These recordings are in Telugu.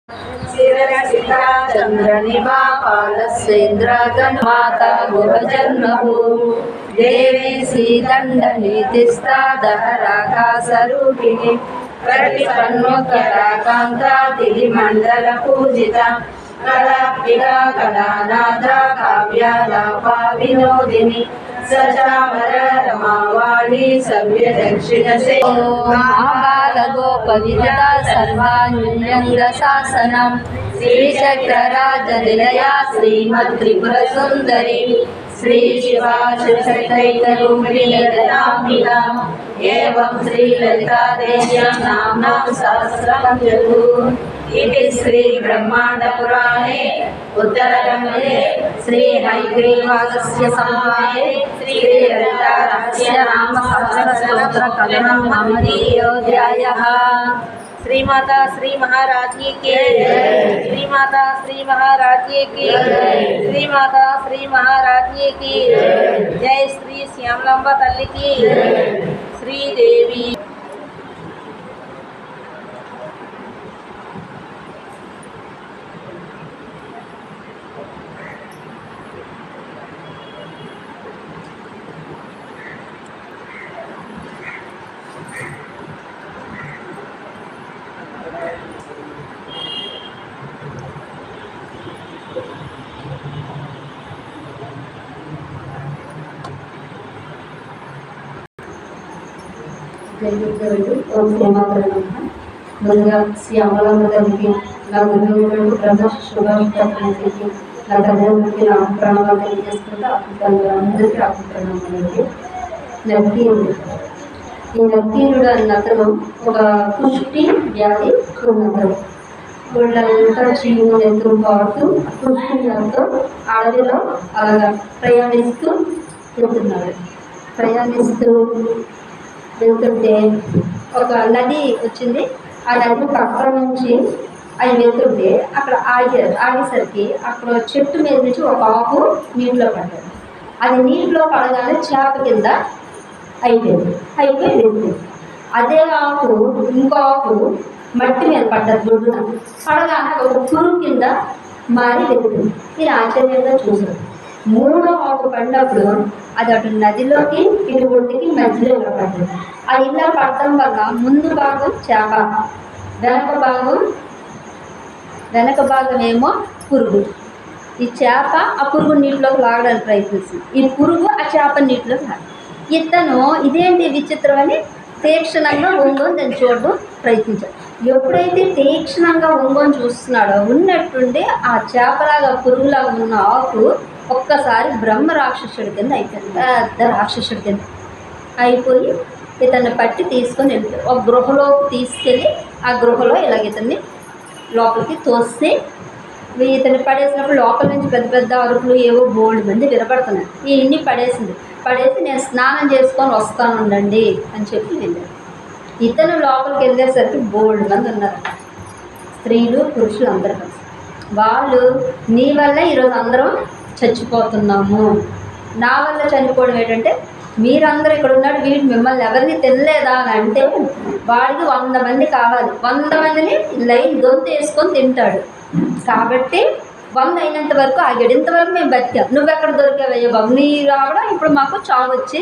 चंद्रनिभापालसेन्द्रगन्माता गुहजन्मभू देवी श्रीदण्डनीतिस्ता दहराकाशरूपिणी प्रतिपन्मुखराकान्तादिमण्डलपूजिता कलाप्रिया कलानादा काव्यालापा विनोदिनी सचामर रमावाणी सभ्य दक्षिण से महाबालगोपविदा सर्वान्यंग शासनम श्रीचक्रराजनिलया श्रीमत्त्रिपुर सुंदरी श्री शिवा शिवशक्तैकरूपिणी ललिताम्बिका एवं श्री ललिता देव्या नाम्ना सहस्रं जगु इति श्री ब्रह्मांड पुराणे उत्तरखंडे श्री हयग्रीवागस्त्य संवादे श्री ललिता रहस्य नाम सहस्रस्तोत्र कथनं ममदीयोऽध्यायः। श्री माता श्री महाराज की श्री माता श्री महाराज की श्री माता श्री महाराज की जय श्री श्यामलांबा तल्ली की श्री देवी। ముందుగా శ్యామలమ్మ తల్లికి నా గురువులకు బ్రహ్మ శుభాభిప్రాయానికి నా తల్లిదండ్రులకి నా ప్రణామాలు తెలియజేసుకుంటూ అందరికీ ప్రణామాలండి. నత్తీరుడు, ఈ నత్తీరుడు అన్న అతను ఒక పుష్టి వ్యాధి ఉన్నతను వీళ్ళంతా చీము నెత్తులు పాడుతూ పుష్టి వ్యాధితో అడవిలో అలాగా ప్రయాణిస్తూ వెళ్తుంటే ఒక నది వచ్చింది. ఆ నది పక్కన నుంచి ఆయన వెళ్తుంటే అక్కడ ఆగేసరికి అక్కడ చెట్టు మీద నుంచి ఒక ఆకు నీటిలో పడ్డాడు. అది నీటిలో పడగానే చేప కింద అయిపోయి వెళ్తుంది. అదే ఆకు ఇంకో ఆకు మట్టి మీద పడ్డది. దొడ్డున పడగానే ఒక పురుగు కింద మారి వెళ్తుంది. ఇది ఆశ్చర్యంగా చూసాడు. మూడో ఆకు పడినప్పుడు అది అటు నదిలోకి ఇటు ఒడ్డుకి మధ్యలో ఇలా పడ్డది. అది ఇలా పడటం వల్ల ముందు భాగం చేప, వెనక భాగం ఏమో పురుగు. ఈ చేప ఆ పురుగు నీటిలోకి లాగడానికి ప్రయత్నిస్తుంది. ఈ పురుగు ఆ చేప నీటిలోకి లాగ. ఇతను ఇదేంటి విచిత్రం అని తీక్షణంగా ఒంగోని దాన్ని చూడడం ప్రయత్నించాడు. ఎప్పుడైతే తీక్షణంగా ఒంగోని చూస్తున్నాడో ఉన్నట్టుండి ఆ చేపలాగా పురుగులాగా ఉన్న ఆకు ఒక్కసారి బ్రహ్మ రాక్షసుడి కింద అయిపోయింది. పెద్ద రాక్షసుడి కింద అయిపోయి ఇతన్ని పట్టి తీసుకొని వెళ్ళిపోయారు. ఒక గృహలోకి తీసుకెళ్ళి ఆ గృహలో ఇలాగ ఇతన్ని లోపలికి తోస్తే ఇతన్ని పడేసినప్పుడు లోపల నుంచి పెద్ద పెద్ద అరుపులు ఏవో బోల్డ్ మంది వినపడుతున్నాయి. ఇన్ని పడేసి నేను స్నానం చేసుకొని వస్తాను ఉండండి అని చెప్పి వెళ్ళారు. ఇతను లోపలికి వెళ్ళేసరికి బోల్డ్ మంది ఉన్నారు, స్త్రీలు పురుషులు అందరూ కలిసి. వాళ్ళు నీ వల్ల ఈరోజు అందరం చచ్చిపోతున్నాము, నా వల్ల చనిపోవడం ఏంటంటే మీరందరూ ఇక్కడ ఉన్నాడు, వీడు మిమ్మల్ని ఎవరిని తినలేదా అని అంటే వాడికి 100 మంది కావాలి. 100 మందిని లైన్ గొంతు వేసుకొని తింటాడు. కాబట్టి 100 అయినంత వరకు ఆగాడు. ఇంతవరకు మేము బతికాం, నువ్వెక్కడ దొరికావయ్యా బాబు, నీ రావడం ఇప్పుడు మాకు చావు వచ్చి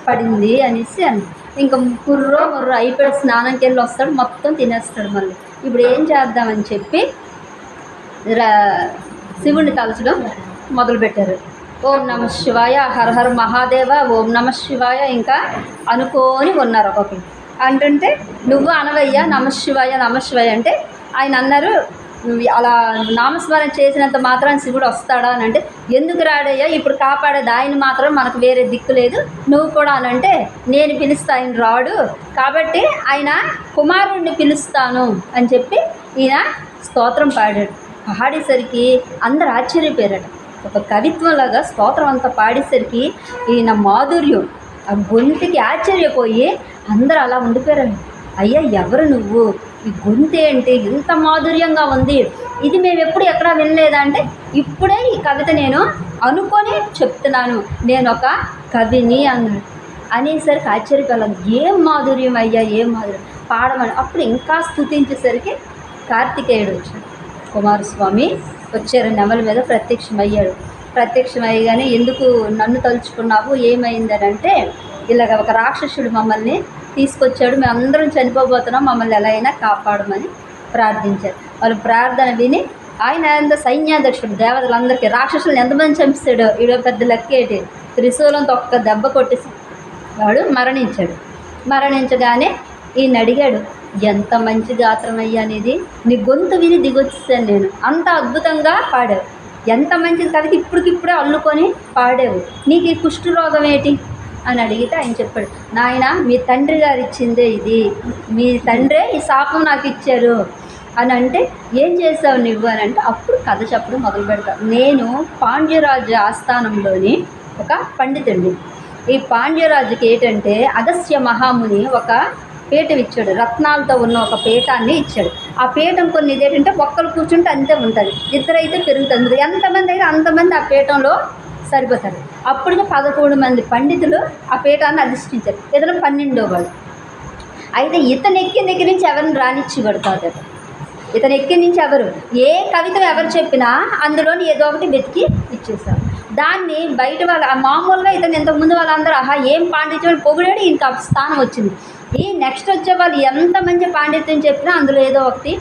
పడింది అనేసి అని. ఇంకా ముర్రో అయిపోయాడు. స్నానంకి వెళ్ళి వస్తాడు, మొత్తం తినేస్తాడు. మళ్ళీ ఇప్పుడు ఏం చేద్దామని చెప్పి శివుణ్ణి తలచడం మొదలుపెట్టారు. ఓం నమ శివాయ, హర హర మహాదేవ, ఓం నమ శివాయ ఇంకా అనుకోని ఉన్నారు. ఒక్కొక్కరు అంటుంటే నువ్వు అనవయ్యా నమ శివాయ అంటే ఆయన అన్నారు, అలా నామస్మరణ చేసినంత మాత్రాన్ని శివుడు వస్తాడా అని అంటే ఎందుకు రాడయ్యా, ఇప్పుడు కాపాడేది ఆయన మాత్రం, మనకు వేరే దిక్కు లేదు, నువ్వు కూడా అని అంటే నేను పిలుస్తా, ఆయన రాడు కాబట్టి ఆయన కుమారుడిని పిలుస్తాను అని చెప్పి ఈయన స్తోత్రం పాడాడు. పాడేసరికి అందరు ఆశ్చర్యపోయారట. ఒక కవిత్వంలాగా స్తోత్రం అంతా పాడేసరికి ఈయన మాధుర్యం ఆ గొంతుకి ఆశ్చర్యపోయి అందరూ అలా ఉండిపోయారండి. అయ్యా ఎవరు నువ్వు, ఈ గొంతు ఏంటి ఇంత మాధుర్యంగా ఉంది, ఇది మేము ఎప్పుడు ఎక్కడా వినలేదా అంటే ఇప్పుడే ఈ కవిత నేను అనుకొని చెప్తున్నాను, నేను ఒక కవిని అన్నాడు. అనేసరికి ఆశ్చర్యపోయాను. ఏం మాధుర్యం అయ్యా, ఏం మాధుర్యం పాడమని. అప్పుడు ఇంకా స్తుతించేసరికి కార్తికేయుడు వచ్చాడు. కుమారస్వామి వచ్చారు, నెమలి మీద ప్రత్యక్షమయ్యాడు. ప్రత్యక్షమయ్యగానే ఎందుకు నన్ను తలుచుకున్నావు, ఏమైందని అంటే, ఇలాగ ఒక రాక్షసుడు మమ్మల్ని తీసుకొచ్చాడు, మేము అందరం చనిపోబోతున్నాం, మమ్మల్ని ఎలా అయినా కాపాడమని ప్రార్థించారు. వాళ్ళు ప్రార్థన విని ఆయన ఎంత సైన్యాధ్యక్షుడు, దేవతలందరికీ రాక్షసులను ఎంతమంది చంపిస్తాడో ఈడో పెద్ద లెక్కేటి, త్రిశూలంతో ఒక్క దెబ్బ కొట్టేసి వాడు మరణించాడు. మరణించగానే ఈయన అడిగాడు, ఎంత మంచి గాత్రం అయ్యా అనేది, నీ గొంతు విని దిగొచ్చేసాను నేను, అంత అద్భుతంగా పాడావు, ఎంత మంచిది కవిత ఇప్పటికిప్పుడే అల్లుకొని పాడావు, నీకు ఈ కుష్ఠరోగం ఏంటి అని అడిగితే ఆయన చెప్పాడు, నాయన మీ తండ్రి గారు ఇచ్చిందే ఇది, మీ తండ్రే ఈ శాపం నాకు ఇచ్చారు అని అంటే, ఏం చేసావు నువ్వు అని అంటే, అప్పుడు కథ చెప్పడం మొదలు పెడతాను. నేను పాండ్యరాజు ఆస్థానంలోని ఒక పండితుడిని. ఈ పాండ్యరాజుకి ఏంటంటే అగస్త్య మహాముని ఒక పీఠం ఇచ్చాడు, రత్నాలతో ఉన్న ఒక పీఠాన్ని ఇచ్చాడు. ఆ పీఠం కొన్ని ఇదేంటంటే ఒక్కరు కూర్చుంటే అంతే ఉంటుంది, ఇద్దరైతే పెరుగుతుంది, ఎంతమంది అయితే అంతమంది ఆ పీఠంలో సరిపోతారు. అప్పటికి 11 మంది పండితులు ఆ పీఠాన్ని అధిష్ఠించారు, ఇతను 12వ వాడు. అయితే ఇతను ఎక్కిన దగ్గర నుంచి ఎవరిని రానిచ్చేవాడు కాదు. ఇతను ఎక్కి నుంచి ఎవరు ఏ కవిత ఎవరు చెప్పినా అందులోని ఏదో ఒకటి వెతికి ఇచ్చేసారు. దాన్ని బయట వాళ్ళు మామూలుగా ఇతను ఇంతకుముందు వాళ్ళందరూ ఆహా ఏం పాండిత్యం పొగిడాడు, ఇంకా స్థానం వచ్చింది. ఈ నెక్స్ట్ వచ్చే వాళ్ళు ఎంత మంచి పాండిత్యం చెప్పినా అందులో ఏదో ఒకటి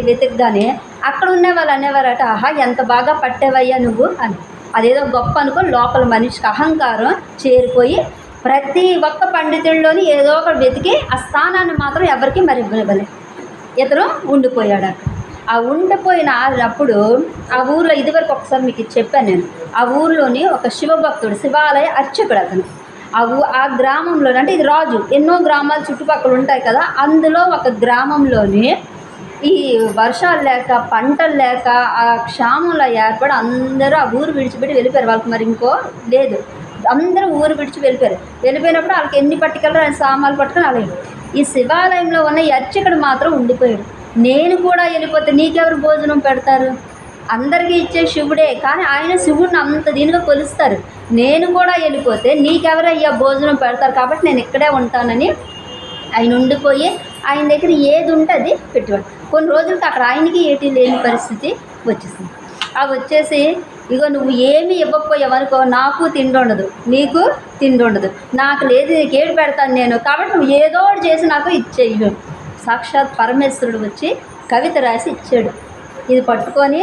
వెతికగానే అక్కడ ఉన్న వాళ్ళు అనేవారట, ఆహా ఎంత బాగా పట్టేవయ్యా నువ్వు అని. అదేదో గొప్ప అనుకో, లోపల మనిషికి అహంకారం చేరిపోయి ప్రతి ఒక్క పండితుల్లోని ఏదో ఒకటి వెతికి ఆ స్థానాన్ని మాత్రం ఎవరికి మరి ఇవ్వనివ్వలేదు. ఇతను ఉండిపోయాడు అక్కడ. ఆ ఉండిపోయిన అప్పుడు ఆ ఊర్లో ఇదివరకు ఒకసారి మీకు చెప్పాను నేను, ఆ ఊర్లోని ఒక శివభక్తుడు, శివాలయ అర్చకుడు అతను. ఆ గ్రామంలో అంటే ఇది రాజు ఎన్నో గ్రామాలు చుట్టుపక్కల ఉంటాయి కదా, అందులో ఒక గ్రామంలోని ఈ వర్షాలు లేక పంటలు లేక ఆ క్షామంలో ఏర్పడి అందరూ ఆ ఊరు విడిచిపెట్టి వెళ్ళిపోయారు. వాళ్ళకి మరి ఇంకో లేదు, అందరూ ఊరు విడిచి వెళ్ళిపోయినప్పుడు వాళ్ళకి ఎన్ని పట్టుకెళ్ళరు సామాన్లు పట్టుకొని అలాగే. ఈ శివాలయంలో ఉన్న ఈ అర్చకుడు మాత్రం ఉండిపోయాడు. నేను కూడా వెళ్ళిపోతే నీకెవరు భోజనం పెడతారు, అందరికీ ఇచ్చే శివుడే, కానీ ఆయన శివుడిని అంత దీనిగా కొలుస్తారు, నేను కూడా వెళ్ళిపోతే నీకెవరయ్యా భోజనం పెడతారు, కాబట్టి నేను ఇక్కడే ఉంటానని ఆయన ఉండిపోయి ఆయన దగ్గర ఏది ఉంటే అది పెట్టేవాడు. కొన్ని రోజులకి అక్కడ ఆయనకి ఏటి లేని పరిస్థితి వచ్చేసింది. అవి వచ్చేసి ఇగో నువ్వు ఏమి ఇవ్వకపోయావనుకో నాకు తిండి ఉండదు, నీకు తిండి ఉండదు, నాకు లేదు, నీకు ఏడు పెడతాను నేను, కాబట్టి నువ్వు ఏదో ఒకటి చేసి నాకు ఇచ్చేయి. సాక్షాత్ పరమేశ్వరుడు వచ్చి కవిత రాసి ఇచ్చాడు. ఇది పట్టుకొని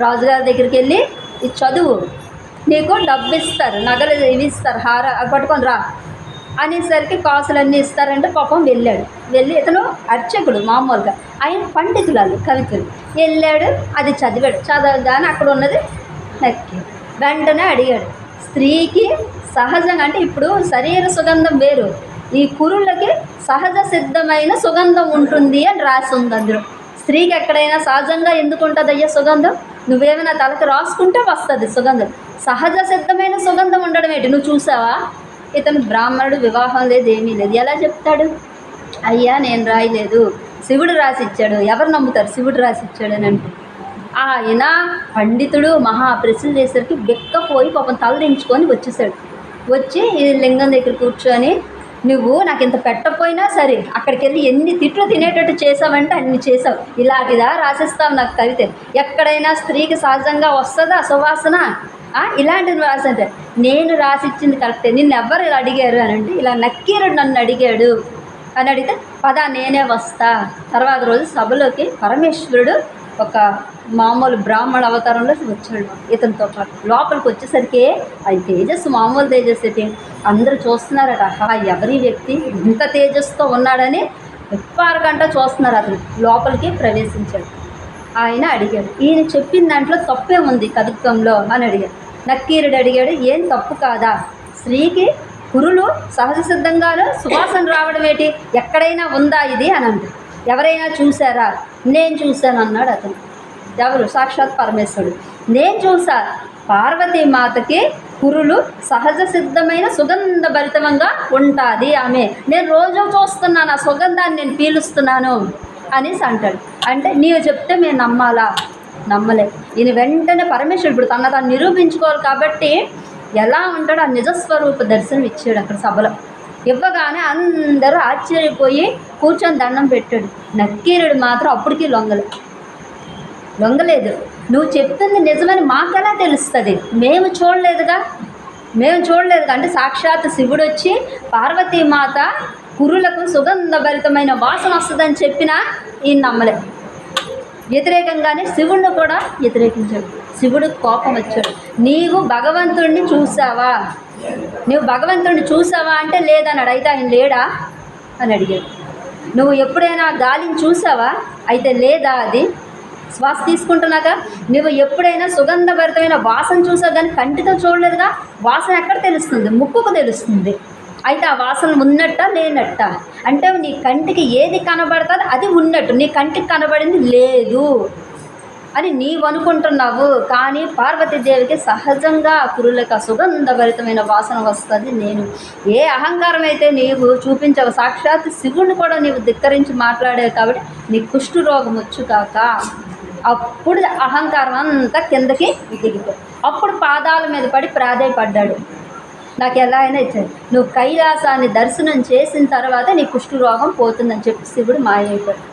రాజుగారి దగ్గరికి వెళ్ళి ఇది చదువు, నీకు డబ్బు ఇస్తారు, నగలు ఇవి ఇస్తారు, అది పట్టుకొని రా అనేసరికి కాసులన్నీ ఇస్తారంటే పాపం వెళ్ళాడు. వెళ్ళి ఇతను అర్చకుడు మామూలుగా, ఆయన పండితులు కవితలు వెళ్ళాడు, అది చదివాడు. చదవగానే అక్కడ ఉన్నది నక్కి వెంటనే అడిగాడు, స్త్రీకి సహజంగా అంటే ఇప్పుడు శరీర సుగంధం వేరు, ఈ కురులకి సహజ సిద్ధమైన సుగంధం ఉంటుంది అని రాసి ఉంది అందులో. స్త్రీకి ఎక్కడైనా సహజంగా ఎందుకు ఉంటుంది అయ్యా సుగంధం, నువ్వేమైనా తలకు రాసుకుంటే వస్తుంది సుగంధం, సహజ సిద్ధమైన సుగంధం ఉండడం ఏంటి నువ్వు చూసావా? ఇతను బ్రాహ్మణుడు, వివాహం లేదు, ఏమీ లేదు, ఎలా చెప్తాడు? అయ్యా నేను రాయలేదు, శివుడు రాసిచ్చాడు. ఎవరు నమ్ముతారు శివుడు రాసిచ్చాడు అని అంటే? ఆయన పండితుడు మహా ప్రశ్నలు చేసరికి బెక్కపోయి పాపం తలదించుకొని వచ్చేసాడు. వచ్చి ఈ లింగం దగ్గర కూర్చొని, నువ్వు నాకు ఇంత పెట్టకపోయినా సరే అక్కడికి వెళ్ళి ఎన్ని తిట్లు తినేటట్టు చేసావంటే అన్ని చేసావు, ఇలాంటిదా రాసిస్తావు నాకు కవిత, ఎక్కడైనా స్త్రీకి సహజంగా వస్తుందా సువాసన, ఇలాంటిది రాసంటే నేను రాసిచ్చింది కరెక్టే, నిన్ను ఎవరు ఇలా అడిగారు అని అంటే, ఇలా నక్కీరుడు నన్ను అడిగాడు అని అడిగితే పద నేనే వస్తా. తర్వాత రోజు సభలోకి పరమేశ్వరుడు ఒక మామూలు బ్రాహ్మణ అవతారంలో వచ్చాడు ఇతనితో పాటు. లోపలికి వచ్చేసరికి అది తేజస్సు మామూలు తేజస్సు ఏంటి, అందరూ చూస్తున్నారట, ఎవరి వ్యక్తి ఇంత తేజస్సుతో ఉన్నాడని విప్పారకంట చూస్తున్నారు. అతను లోపలికి ప్రవేశించాడు. ఆయన అడిగాడు, ఈయన చెప్పిన దాంట్లో తప్పే ఉంది కవిత్వంలో అని అడిగాడు. నక్కీరుడు అడిగాడు, ఏం తప్పు కాదా, స్త్రీకి పురులు సహజ సిద్ధంగాను సువాసన రావడం ఏంటి, ఎక్కడైనా ఉందా ఇది అని అంటారు. ఎవరైనా చూసారా? నేను చూశాను అన్నాడు అతను. ఎవరు? సాక్షాత్ పరమేశ్వరుడు. నేను చూసా, పార్వతీమాతకి పురులు సహజ సిద్ధమైన సుగంధ భరితంగా ఉంటుంది ఆమె, నేను రోజు చూస్తున్నాను, ఆ సుగంధాన్ని నేను పీలుస్తున్నాను అనేసి అంటాడు. అంటే నీవు చెప్తే మేము నమ్మాలా? నమ్మలే. ఈయన వెంటనే పరమేశ్వరుడు ఇప్పుడు తను నిరూపించుకోవాలి కాబట్టి ఎలా ఉంటాడో ఆ నిజస్వరూప దర్శనం ఇచ్చాడు అక్కడ సభలో. ఇవ్వగానే అందరూ ఆశ్చర్యపోయి కూర్చొని దండం పెట్టాడు. నక్కీరుడు మాత్రం అప్పటికీ లొంగలే. లొంగలేదు. నువ్వు చెప్తుంది నిజమని మాకెలా తెలుస్తుంది? మేము చూడలేదుగా అంటే సాక్షాత్ శివుడు వచ్చి పార్వతీమాత కురులకు సుగంధభరితమైన వాసన వస్తుందని చెప్పినా ఈయన నమ్మలేదు. వ్యతిరేకంగానే శివుడిని కూడా వ్యతిరేకించాడు. శివుడు కోపం వచ్చాడు. నీవు భగవంతుడిని చూసావా అంటే లేదన్నాడు. అయితే ఆయన లేడా అని అడిగాడు. నువ్వు ఎప్పుడైనా గాలిని చూసావా? అయితే లేదా? అది శ్వాస తీసుకుంటున్నాక నువ్వు ఎప్పుడైనా సుగంధభరితమైన వాసన చూసావు కానీ కంటితో చూడలేదుగా. వాసన ఎక్కడ తెలుస్తుంది? ముక్కుకు తెలుస్తుంది. అయితే ఆ వాసన ఉన్నట్ట లేనట్ట అంటే నీ కంటికి ఏది కనబడుతుందో అది ఉన్నట్టు, నీ కంటికి కనబడింది లేదు అని నీవు అనుకుంటున్నావు. కానీ పార్వతీదేవికి సహజంగా ఆ కురులకు సుగంధభరితమైన వాసన వస్తుంది. నేను ఏ అహంకారం అయితే నీవు చూపించావు, సాక్షాత్ శివుడిని కూడా నీవు ధిక్కరించి మాట్లాడావు కాబట్టి నీ కుష్ఠు రోగం వచ్చు కాక. అప్పుడు అహంకారం అంతా కిందకి దిగిపోయి అప్పుడు పాదాల మీద పడి ప్రాధేయపడ్డాడు. నాకు ఎలా అయినా ఇచ్చాడు. నువ్వు కైలాసాన్ని దర్శనం చేసిన తర్వాత నీ కుష్ఠు రోగం పోతుందని చెప్పి శివుడు మాయైపోయాడు.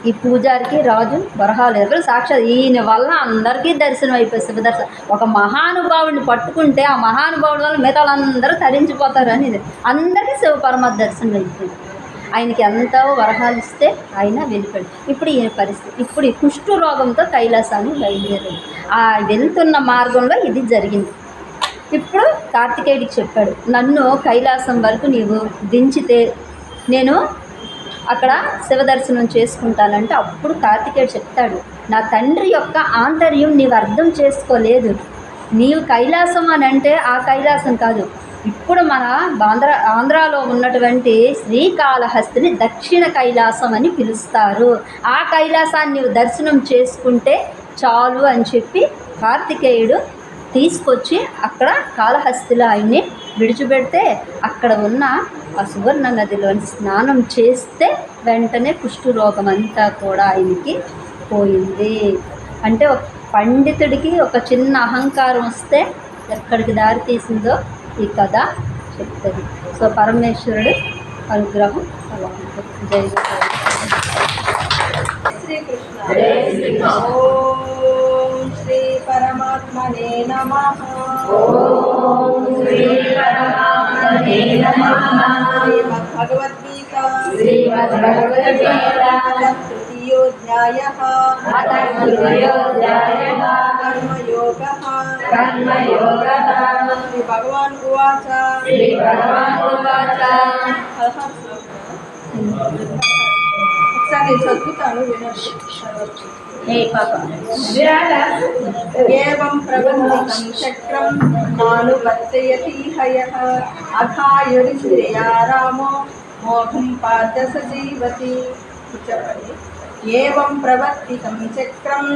ఈ పూజారికి రాజు వరహాలు ఎవరు సాక్షాత్ ఈయన వల్ల అందరికీ దర్శనం అయిపోయి శివ దర్శనం. ఒక మహానుభావుడిని పట్టుకుంటే ఆ మహానుభావుడి వల్ల మిగతా వాళ్ళందరూ తరించిపోతారని ఇది అందరికీ శివ పరమాత్మ దర్శనం అయిపోయింది. ఆయనకి ఎంతో వరహాలు ఇస్తే ఆయన వెళ్ళిపోయాడు. ఇప్పుడు ఈయన పరిస్థితి, ఇప్పుడు ఈ కుష్ఠు రోగంతో కైలాసాన్ని బయలుదేరాడు. ఆ వెళ్తున్న మార్గంలో ఇది జరిగింది. ఇప్పుడు కార్తికేయుడికి చెప్పాడు, నన్ను కైలాసం వరకు నీవు దించితే నేను అక్కడ శివ దర్శనం చేసుకుంటానంటే అప్పుడు కార్తికేయుడు చెప్తాడు, నా తండ్రి యొక్క ఆంతర్యం నీవు అర్థం చేసుకోలేదు. నీవు కైలాసం అని అంటే ఆ కైలాసం కాదు, ఇప్పుడు మన ఆంధ్రాలో ఉన్నటువంటి శ్రీకాళహస్తిని దక్షిణ కైలాసం అని పిలుస్తారు. ఆ కైలాసాన్ని నీవు దర్శనం చేసుకుంటే చాలు అని చెప్పి కార్తికేయుడు తీసుకొచ్చి అక్కడ కాళహస్తిలో ఆయన్ని విడిచిపెడితే అక్కడ ఉన్న ఆ సువర్ణ నదిలో స్నానం చేస్తే వెంటనే కుష్ఠు రోగం అంతా కూడా ఆయనకి పోయింది. అంటే ఒక పండితుడికి ఒక చిన్న అహంకారం వస్తే ఎక్కడికి దారి తీసిందో ఈ కథ చెప్తుంది. సో పరమేశ్వరుడు అనుగ్రహం అలా ఉంటుంది. జై శ్రీకృష్ణ. ఓం శ్రీ పరమాత్మనే నమః. ఓం శ్రీ పరమాత్మనే నమః. శ్రీమద్భగవద్గీత తృతీయోధ్యాయః కర్మయోగః. శ్రీ భగవాన్ ఉవాచ. ఒకసారి నేను చదువుతాను, వినండి. ఏవం ప్రబంధికం చక్రం నానువర్తయతి హయః అథాయురిశ్రేయారామో మోహం పార్థ సజీవతి. చెప్పండి. ఏవం ప్రవర్తికం చక్రం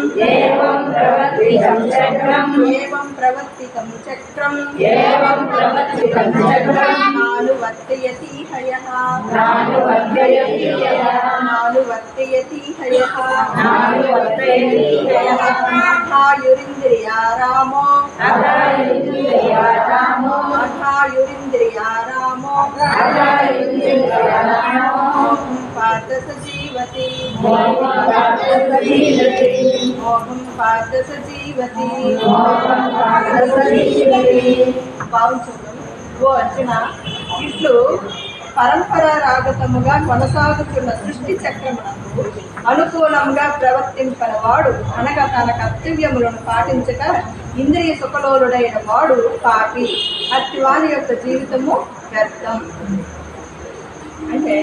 నానువర్తయతి హయః అథాయురింద్రియారామో పార్థ సజీవతి. భావించడం. ఓ అర్జున, ఇట్లు పరంపరాగతముగా కొనసాగుతున్న సృష్టి చక్రమునకు అనుకూలంగా ప్రవర్తింపన వాడు అనగా తన కర్తవ్యములను పాటించక ఇంద్రియ సుఖలోలుడైన వాడు పాపి. అట్టి వారి యొక్క జీవితము వ్యర్థం. అంటే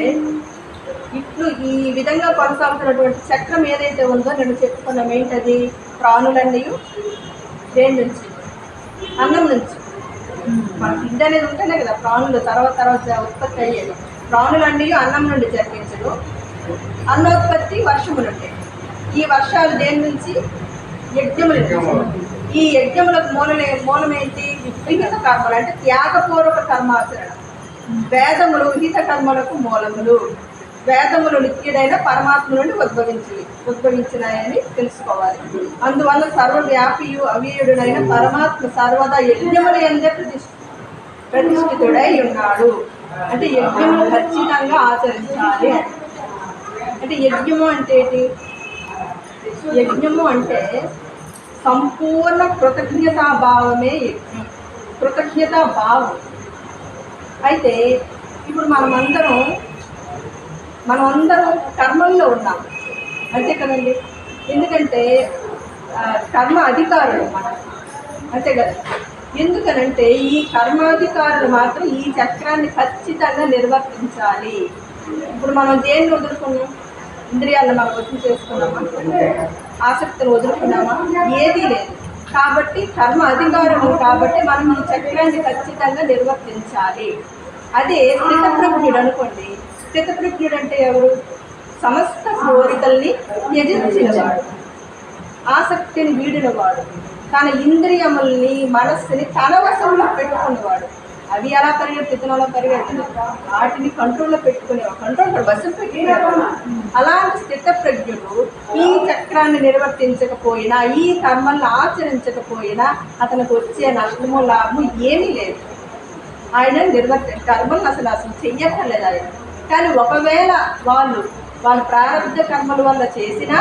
ఇట్లు ఈ విధంగా కొనసాగుతున్నటువంటి చక్రం ఏదైతే ఉందో నేను చెప్పుకున్నాం. ఏంటది? ప్రాణులన్నీ దేని నుంచి? అన్నం నుంచి. మన ఫుడ్ అనేది ఉంటేనే కదా ప్రాణులు తర్వాత ఉత్పత్తి అయ్యేది. ప్రాణులన్నీ అన్నం నుండి జరిపించడు. అన్నోత్పత్తి వర్షము నుండి. ఈ వర్షాలు దేని నుంచి? యజ్ఞముల నుంచి. ఈ యజ్ఞములకు మూలమేంటి? విహిత కర్మలు, అంటే త్యాగపూర్వక కర్మాచరణ. వేదములు విహిత కర్మలకు మూలములు. వేదములు నిత్యుడైన పరమాత్మ నుండి ఉద్భవించినాయని తెలుసుకోవాలి. అందువల్ల సర్వవ్యాపియు అవ్యయుడునైన పరమాత్మ సర్వదా యజ్ఞముల యందే ప్రతిష్ఠితుడై ఉన్నాడు. అంటే యజ్ఞములు ఖచ్చితంగా ఆచరించాలి. అంటే యజ్ఞము అంటే ఏంటి? యజ్ఞము అంటే సంపూర్ణ కృతజ్ఞతాభావమే యజ్ఞం. కృతజ్ఞతాభావం. అయితే ఇప్పుడు మనమందరం కర్మల్లో ఉన్నాం అంతే కదండి. ఎందుకంటే కర్మ అధికారులు మనం అంతే కదా. ఎందుకనంటే ఈ కర్మాధికారులు మాత్రం ఈ చక్రాన్ని ఖచ్చితంగా నిర్వర్తించాలి. ఇప్పుడు మనం దేన్ని వదులుకున్నాం? ఇంద్రియాలను మనం వదిలి చేసుకున్నామా? ఆసక్తిని వదులుకున్నామా? ఏదీ లేదు. కాబట్టి కర్మ అధికారులు కాబట్టి మనం ఈ చక్రాన్ని ఖచ్చితంగా నిర్వర్తించాలి. అదే స్థితప్రజ్ఞుడు అనుకోండి. స్థితప్రజ్ఞుడు అంటే ఎవరు? సమస్త కోరికల్ని త్యజించినవాడు, ఆసక్తిని వీడినవాడు, తన ఇంద్రియముల్ని మనస్సుని తన వశంలో పెట్టుకునేవాడు. అవి ఎలా పరిగెత్తుతున్నా పరిగెత్తును, వాటిని కంట్రోల్లో పెట్టుకునేవాడు, కంట్రోల్ వశం పెట్టుకునేవాడు. అలాంటి స్థితప్రజ్ఞుడు ఈ చక్రాన్ని నిర్వర్తించకపోయినా, ఈ కర్మల్ని ఆచరించకపోయినా అతనికి వచ్చే నష్టము లాభము ఏమీ లేదు. ఆయన కర్మలు అసలు చెయ్యక్కర్లేదు ఆయన. కానీ ఒకవేళ వాళ్ళ ప్రారంభ కర్మల వల్ల చేసిన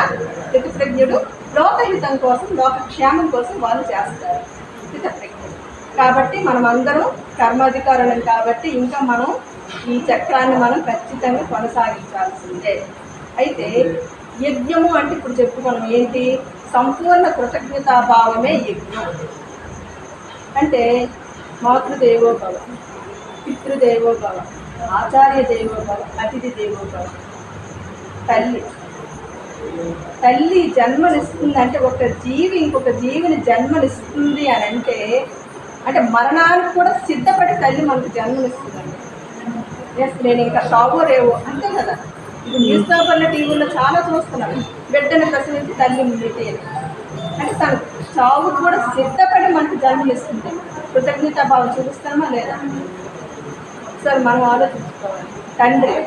స్థితప్రజ్ఞుడు లోకహితం కోసం, లోకక్షేమం కోసం వాళ్ళు చేస్తారు స్థితప్రజ్ఞుడు. కాబట్టి మనం అందరం కర్మాధికారులం కాబట్టి ఇంకా మనం ఈ చక్రాన్ని మనం ఖచ్చితంగా కొనసాగించాల్సిందే. అయితే యజ్ఞము అంటే ఇప్పుడు చెప్పుకున్నాం ఏంటి? సంపూర్ణ కృతజ్ఞతాభావమే యజ్ఞం. అంటే మాతృదేవోభవ, పితృదేవోభవ, ఆచార్య దేవోభవ, అతిథి దేవోభవ. తల్లి జన్మనిస్తుంది అంటే ఒక జీవి ఇంకొక జీవిని జన్మనిస్తుంది అని అంటే మరణానికి కూడా సిద్ధపడి తల్లి మనకు జన్మనిస్తుందండి. ఎస్, నేను ఇంకా సాగో రేవో అంతే కదా. ఇప్పుడు న్యూస్ పేపర్ల టీవీలో చాలా చూస్తున్నాను, బిడ్డను ప్రసవించి తల్లి ముందుకే అంటే తను చావు కూడా సిద్ధపడి మనకు జన్మనిస్తుంది. కృతజ్ఞతాభావం చూపిస్తామా లేదా? ఒకసారి మనం ఆలోచించుకోవాలి. తండ్రి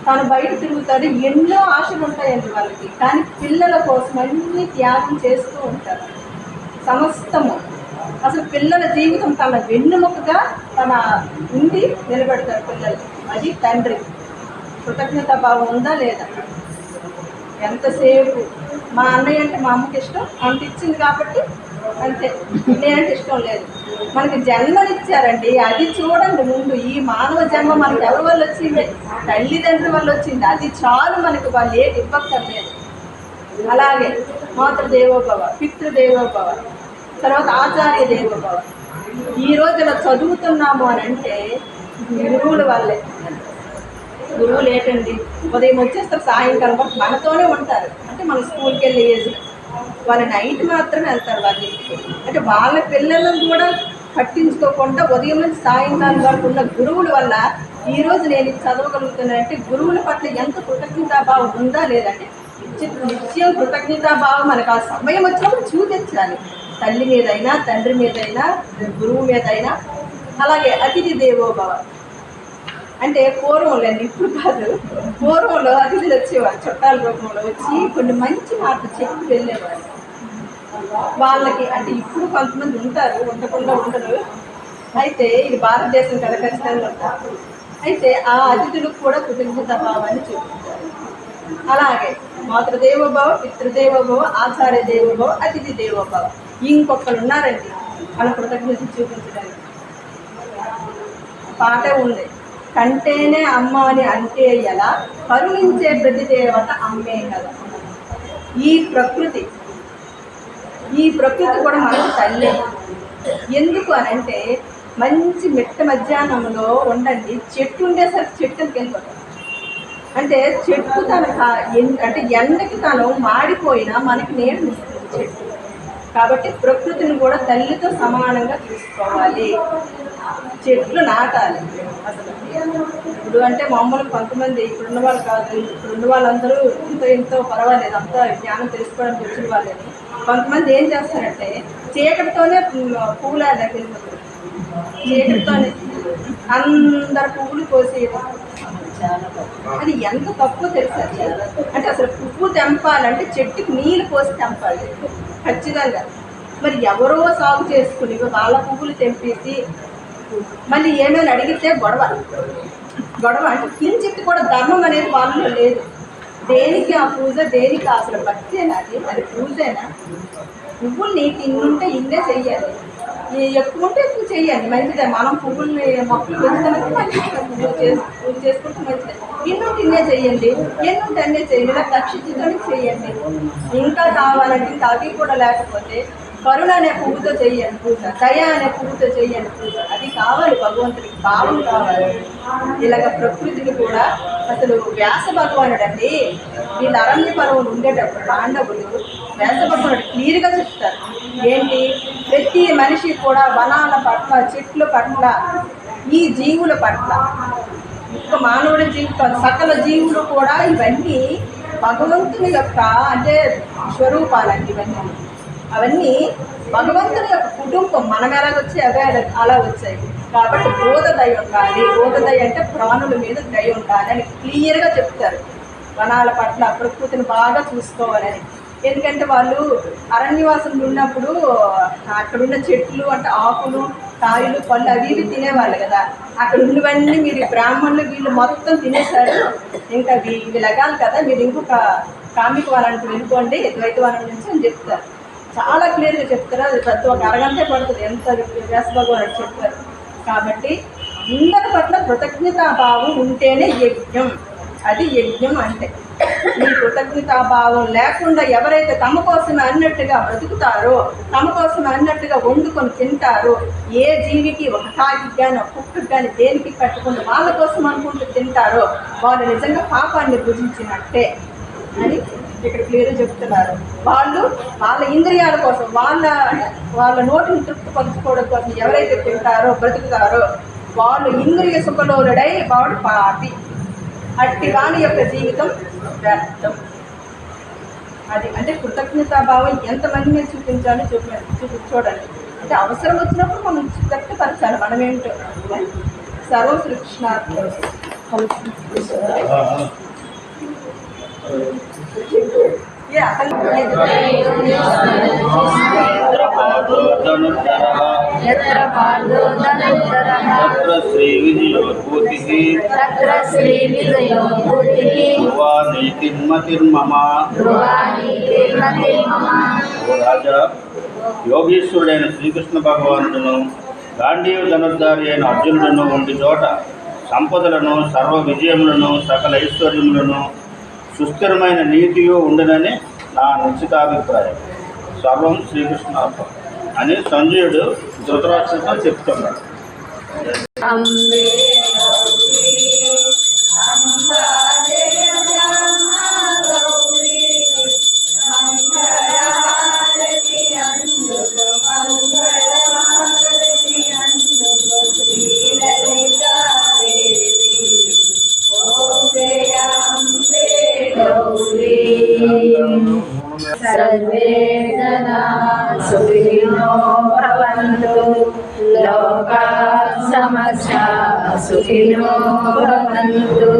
తను బయట తిరుగుతాడు, ఎన్నో ఆశలు ఉంటాయండి వాళ్ళకి, కానీ పిల్లల కోసం అన్నీ త్యాగం చేస్తూ ఉంటారు. సమస్తము అసలు పిల్లల జీవితం తన వెన్నుముకగా తన ఉండి నిలబెడతారు పిల్లలు. అది తండ్రి. కృతజ్ఞతాభావం ఉందా లేదా? ఎంతసేపు మా అన్నయ్య అంటే మా అమ్మకి ఇష్టం, అంత ఇచ్చింది కాబట్టి అంతే, నేనంటే ఇష్టం లేదు. మనకి జన్మనిచ్చారండి, అది చూడండి ముందు. ఈ మానవ జన్మ మనకి ఎవరి వల్ల వచ్చింది? తల్లిదండ్రుల వల్ల వచ్చింది. అది చాలు మనకు, వాళ్ళు ఏది ఇవ్వక్కర్లేదు. అలాగే మాతృదేవోభవ, పితృదేవోభవ, తర్వాత ఆచార్య దేవోభవ. ఈరోజు ఇలా చదువుతున్నాము అని అంటే గురువుల వల్లే. గురువులు ఏంటండి, ఉదయం వచ్చేస్తారు, సాయంకాలం వరకు మనతోనే ఉంటారు. అంటే మన స్కూల్కి వెళ్ళే ఏజ్లో వాళ్ళు నైట్ మాత్రమే వెళ్తారు వాళ్ళ ఇంటికి. అంటే వాళ్ళ పిల్లలను కూడా పట్టించుకోకుండా ఉదయం నుంచి సాయంకాలం వరకు ఉన్న గురువుల వల్ల ఈరోజు నేను చదవగలుగుతున్నానంటే గురువుల పట్ల ఎంత కృతజ్ఞతాభావం ఉందా లేదంటే నిత్యం కృతజ్ఞతాభావం మనకు ఆ సమయం వచ్చినప్పుడు చూపించాలి. తల్లి మీదైనా, తండ్రి మీదైనా, గురువు మీదైనా. అలాగే అతిథి దేవోభవ అంటే పూర్వంలో అండి, ఇప్పుడు కాదు, పూర్వంలో అతిథులు వచ్చేవారు, చుట్టాల రూపంలో వచ్చి కొన్ని మంచి మాటలు చెప్పి వెళ్ళేవారు వాళ్ళకి. అంటే ఇప్పుడు కొంతమంది ఉంటారు, ఉండకుండా ఉండరు. అయితే ఇది భారతదేశం కదా, ఖచ్చితంగా ఉంటారు. అయితే ఆ అతిథులకు కూడా కృతజ్ఞతాభావాన్ని చూపిస్తారు. అలాగే మాతృదేవోభవ, పితృదేవోభవ, ఆచార్య దేవోభవ, అతిథి దేవోభవ. ఇంకొకరు ఉన్నారండి మన కృతజ్ఞత చూపించడానికి. పాటే ఉంది, కంటేనే అమ్మ అని అంటే ఎలా, కరుణించే ప్రతి దేవత అమ్మే కదా. ఈ ప్రకృతి కూడా మనకు తల్లి. ఎందుకు అని అంటే మంచి మిట్ట మధ్యాహ్నంలో ఉండండి, చెట్టు ఉండేసరికి చెట్టుకి వెళ్ళిపోతాం. అంటే చెట్టు అంటే ఎండకి తను మాడిపోయినా మనకి నీడని ఇస్తుంది చెట్టు. కాబట్టి ప్రకృతిని కూడా తల్లితో సమానంగా చూసుకోవాలి. చెట్లు నాటాలి. అసలు ఇప్పుడు అంటే మామూలు కొంతమంది ఇప్పుడున్న వాళ్ళు కాదు, ఇప్పుడున్న వాళ్ళందరూ ఎంతో పర్వాలేదు, అంతా జ్ఞానం తెలుసుకోవడానికి వచ్చిన వాళ్ళని. కొంతమంది ఏం చేస్తారంటే చీకటితోనే పువ్వుల దగ్గరికి వెళ్ళిపోతారు. చీకటితోనే అందరు పువ్వులు కోసేయడం అది ఎంత తక్కువ తెలుసా? అంటే అసలు పువ్వు తెంపాలంటే చెట్టుకి నీళ్ళు పోసి తెంపాలి ఖచ్చితంగా. మరి ఎవరో సాగు చేసుకుని వాళ్ళ పువ్వులు తెంపేసి మళ్ళీ ఏమైనా అడిగితే గొడవ అంటే కించిత్ కూడా ధర్మం అనేది వాళ్ళలో లేదు. దేనికి ఆ పూజ, దేనికి అసలు భక్తేనా? అది పూజేనా? పువ్వులు నీకు ఇన్నుంటే ఇన్నే చెయ్యాలి, ఎక్కువ ఉంటే ఎక్కువ చెయ్యాలి, మంచిదే. మనం పువ్వుల్ని మొక్కలు పెంచుతామంటే మంచిది, పూజ చేసుకుంటే మంచిదే. ఇన్నుంటే ఇన్నే చెయ్యండి, ఎన్నుంటే అన్నే చేయండి, ఇలా రక్షించుకొని చెయ్యండి. ఇంకా కావాలంటే ఇంకా అవి కూడా లేకపోతే కరుణ అనే పువ్వుతో చెయ్యండి పూజ, దయ అనే పువ్వుతో చెయ్యండి పూజ. అది కావాలి, భగవంతుడికి భావం కావాలి. ఇలాగ ప్రకృతిని కూడా అసలు వ్యాస భగవానుడు అండి, వీళ్ళు అరణ్య పర్వం ఉండేటప్పుడు పాండవులు వ్యాస భగవానుడు క్లియర్గా చెప్తారు. ఏంటి, ప్రతి మనిషి కూడా వనాల పట్ల, చెట్ల పట్ల, ఈ జీవుల పట్ల, ఒక్క మానవుడి జీవితం సకల జీవులు కూడా ఇవన్నీ భగవంతుని యొక్క అంటే స్వరూపాలండి. ఇవన్నీ అవన్నీ భగవంతుని యొక్క కుటుంబం. మనం ఎలాగొచ్చి అవే అలా వచ్చాయి. కాబట్టి బోధ దయ ఉండాలి, బోధ దయ అంటే ప్రాణుల మీద దయ ఉండాలి అని క్లియర్గా చెప్తారు. వనాల పట్ల ప్రకృతిని బాగా చూసుకోవాలని. ఎందుకంటే వాళ్ళు అరణ్యవాసులు ఉన్నప్పుడు అక్కడున్న చెట్లు అంటే ఆకులు, కాయలు, పళ్ళు అవి ఇవి తినేవాళ్ళు కదా. అక్కడ ఉన్నవన్నీ మీరు బ్రాహ్మణులు వీళ్ళు మొత్తం తినేశారు, ఇంకా వీళ్ళగాలి కదా, మీరు ఇంకొక కామిక వనానికి వెళ్ళిపోండి ద్వైత వనం నుంచి అని చెప్తారు. చాలా క్లియర్గా చెప్తారు. అది ప్రతి ఒక్క అరగంటే పడుతుంది, ఎంత వ్యాస భగవానుడు చెప్తారు. కాబట్టి అందరి పట్ల కృతజ్ఞతాభావం ఉంటేనే యజ్ఞం. అది యజ్ఞం అంటే. ఈ కృతజ్ఞతాభావం లేకుండా ఎవరైతే తమ కోసమే అన్నట్టుగా బ్రతుకుతారో, తమ కోసమే అన్నట్టుగా వండుకొని తింటారో, ఏ జీవికి ఒక కాకి కానీ ఒక కుక్కకి కానీ దేనికి కట్టుకుని వాళ్ళ కోసం అనుకుంటూ తింటారో వాళ్ళు నిజంగా పాపాన్ని భుజించినట్టే అని ఇక్కడ క్లియర్గా చెప్తున్నారు. వాళ్ళు వాళ్ళ ఇంద్రియాల కోసం, వాళ్ళ నోటిని తృప్తిపరచుకోవడం కోసం ఎవరైతే తింటారో, బ్రతుకుతారో వాళ్ళు ఇంద్రియ సుఖలోలుడై వాడు పాపి. అట్టి వాని యొక్క జీవితం వ్యర్థం. అది అంటే కృతజ్ఞతాభావం ఎంతమంది మీద చూపించాలో చూడండి. అంటే అవసరం వచ్చినప్పుడు మనం వ్యక్తపరచాలి మనమేంటో. సర్వం శ్రీకృష్ణార్పణం. యోగీశ్వరుడైన శ్రీకృష్ణ భగవానుడును గాంధీవ ధనుర్ధారి అయిన అర్జునుడును వంటి చోట సంపదలను, సర్వ విజయములను, సకల ఐశ్వర్యములను, సుస్థిరమైన నీతియు ఉండనని నా నిశ్చితాభిప్రాయం. సర్వం శ్రీకృష్ణార్పణం అని సంజయుడు ధృతరాష్ట్రుడితో చెప్తున్నాడు. सर्वे जना सुखिनो भवन्तु, लोकाः समस्ता सुखिनो भवन्तु.